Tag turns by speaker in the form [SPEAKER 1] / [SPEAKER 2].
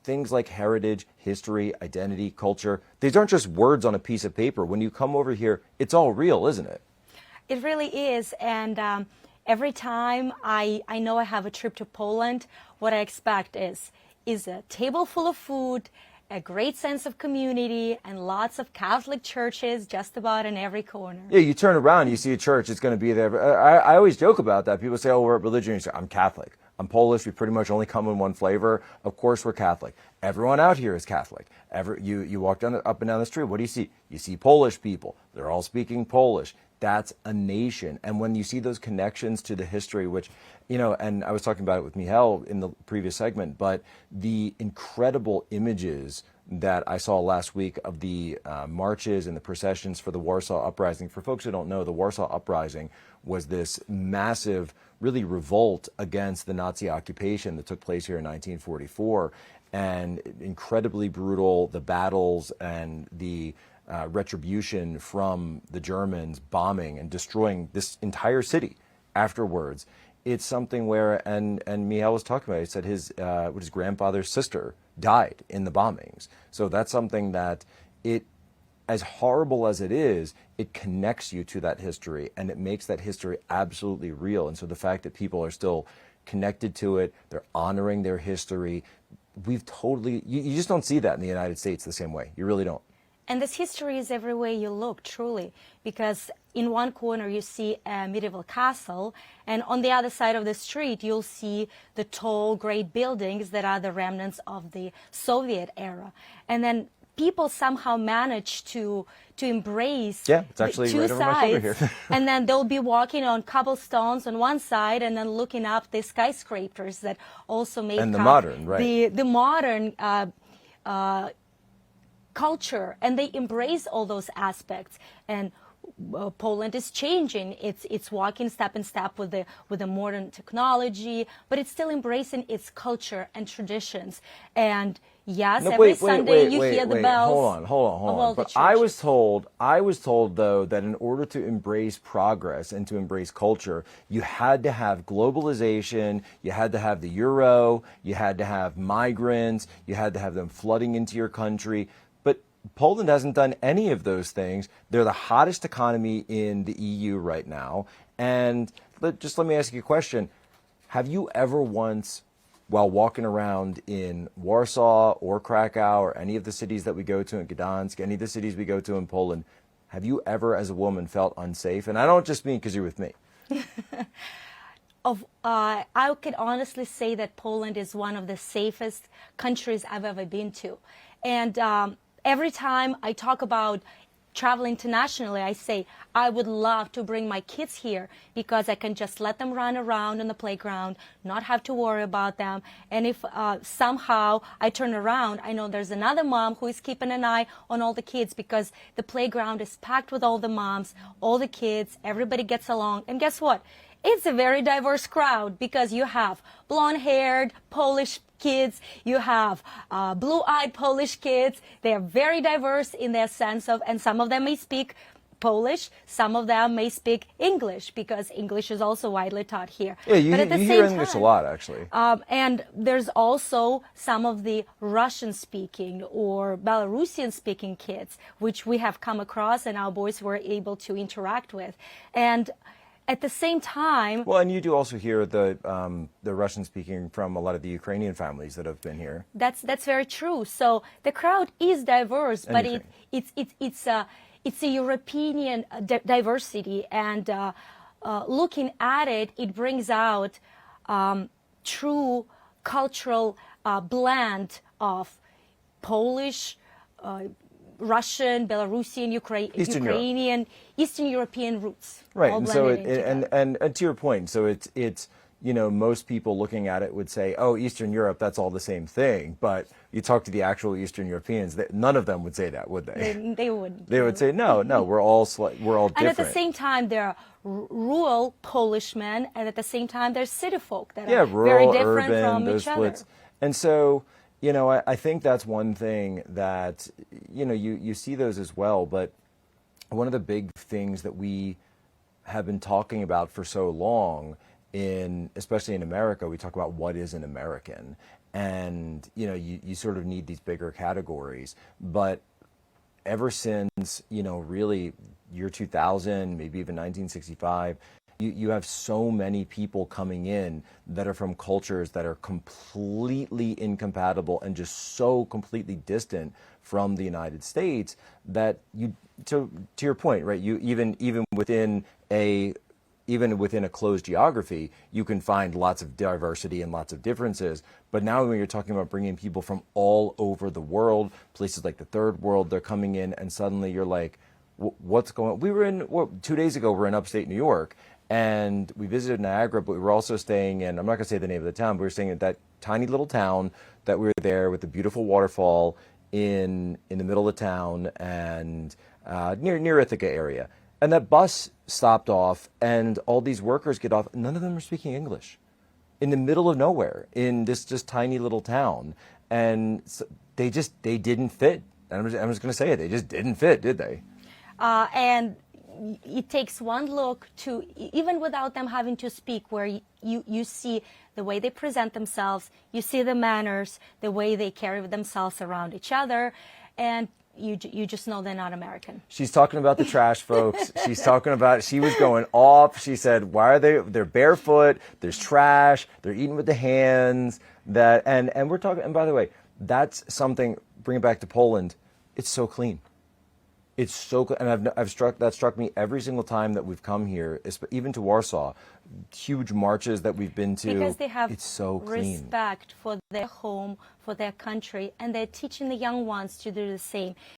[SPEAKER 1] things like heritage, history, identity, culture, these aren't just words on a piece of paper. When you come over here, it's all real, isn't it?
[SPEAKER 2] It really is. And every time I know I have a trip to Poland, what I expect is a table full of food, a great sense of community, and lots of Catholic churches just about in every corner.
[SPEAKER 1] Yeah, you turn around, you see a church, it's going to be there. I always joke about that. People say, oh, we're religion. You say, I'm Catholic. I'm Polish. We pretty much only come in one flavor. Of course, we're Catholic. Everyone out here is Catholic. You walk up and down the street. What do you see? You see Polish people. They're all speaking Polish. That's a nation. And when you see those connections to the history, which, and I was talking about it with Michal in the previous segment, but the incredible images that I saw last week of the marches and the processions for the Warsaw Uprising. For folks who don't know, the Warsaw Uprising was this massive, really revolt against the Nazi occupation that took place here in 1944, and incredibly brutal, the battles and the retribution from the Germans bombing and destroying this entire city afterwards. It's something where, and Michal was talking about it, he said his grandfather's sister died in the bombings. So that's something that as horrible as it is, it connects you to that history, and it makes that history absolutely real. And so the fact that people are still connected to it, they're honoring their history, you just don't see that in the United States the same way. You really don't.
[SPEAKER 2] And this history is every way you look, truly, because in one corner you see a medieval castle, and on the other side of the street you'll see the tall, great buildings that are the remnants of the Soviet era. And then people somehow manage to embrace
[SPEAKER 1] it's actually
[SPEAKER 2] two
[SPEAKER 1] right over my shoulder
[SPEAKER 2] sides,
[SPEAKER 1] here.
[SPEAKER 2] and then they'll be walking on cobblestones on one side, and then looking up the skyscrapers that also make
[SPEAKER 1] and the
[SPEAKER 2] up
[SPEAKER 1] modern, right?
[SPEAKER 2] the modern culture, and they embrace all those aspects. And Poland is changing. It's walking step in step with the modern technology, but it's still embracing its culture and traditions. And yes, every Sunday you hear the bells.
[SPEAKER 1] Hold on. But I was told though that in order to embrace progress and to embrace culture, you had to have globalization, you had to have the euro, you had to have migrants, you had to have them flooding into your country. Poland hasn't done any of those things. They're the hottest economy in the EU right now. And just let me ask you a question. Have you ever once, while walking around in Warsaw or Krakow or any of the cities that we go to in Gdansk, any of the cities we go to in Poland, have you ever as a woman felt unsafe? And I don't just mean because you're with me.
[SPEAKER 2] I could honestly say that Poland is one of the safest countries I've ever been to. And every time I talk about travel internationally, I say I would love to bring my kids here because I can just let them run around on the playground, not have to worry about them. And if somehow I turn around, I know there's another mom who is keeping an eye on all the kids, because the playground is packed with all the moms, all the kids, everybody gets along. And guess what? It's a very diverse crowd, because you have blonde-haired Polish kids, you have blue-eyed Polish kids. They are very diverse in their sense of, and some of them may speak Polish, some of them may speak English, because English is also widely taught here.
[SPEAKER 1] Yeah,
[SPEAKER 2] but at the
[SPEAKER 1] you
[SPEAKER 2] same
[SPEAKER 1] hear
[SPEAKER 2] time,
[SPEAKER 1] English a lot, actually.
[SPEAKER 2] And there's also some of the Russian-speaking or Belarusian-speaking kids, which we have come across and our boys were able to interact with. And at the same time...
[SPEAKER 1] Well, and you do also hear the Russian speaking from a lot of the Ukrainian families that have been here.
[SPEAKER 2] That's very true. So the crowd is diverse, but it's a European diversity, and looking at it, it brings out true cultural blend of Polish, Russian, Belarusian, Ukrainian, Eastern European roots.
[SPEAKER 1] Right, and so and to your point, so it's most people looking at it would say, oh, Eastern Europe, that's all the same thing. But you talk to the actual Eastern Europeans, none of them would say that, would they?
[SPEAKER 2] They wouldn't.
[SPEAKER 1] They would say, no, we're all different.
[SPEAKER 2] And at the same time, there are rural Polishmen, and at the same time, there's city folk that are
[SPEAKER 1] rural,
[SPEAKER 2] very different
[SPEAKER 1] urban,
[SPEAKER 2] from
[SPEAKER 1] those
[SPEAKER 2] each other.
[SPEAKER 1] splits. And so, I think that's one thing that, you see those as well. But one of the big things that we have been talking about for so long, especially in America, we talk about what is an American. and you sort of need these bigger categories. But ever since really year 2000, maybe even 1965, you have so many people coming in that are from cultures that are completely incompatible and just so completely distant from the United States that to your point, right? You even within a closed geography, you can find lots of diversity and lots of differences. But now when you're talking about bringing people from all over the world, places like the third world, they're coming in, and suddenly you're like, what's going on? We were in, 2 days ago, we're in upstate New York, and we visited Niagara, but we were also staying in, I'm not going to say the name of the town, but we were staying at that tiny little town that we were there with the beautiful waterfall in the middle of town, and near Ithaca area. And that bus stopped off, and all these workers get off. None of them are speaking English, in the middle of nowhere, in this just tiny little town. And so they didn't fit. And I'm just going to say it. They just didn't fit, did they?
[SPEAKER 2] And it takes one look to, even without them having to speak, where you see the way they present themselves, you see the manners, the way they carry themselves around each other, and you just know they're not American.
[SPEAKER 1] She's talking about the trash folks. She's talking about, she was going off. She said, why are they're barefoot, there's trash, they're eating with the hands, and we're talking, and by the way, that's something, bring it back to Poland, it's so clean. It's so, and that struck me every single time that we've come here, even to Warsaw, huge marches that we've been to.
[SPEAKER 2] Because they have
[SPEAKER 1] it's so clean.
[SPEAKER 2] Respect for their home, for their country, and they're teaching the young ones to do the same.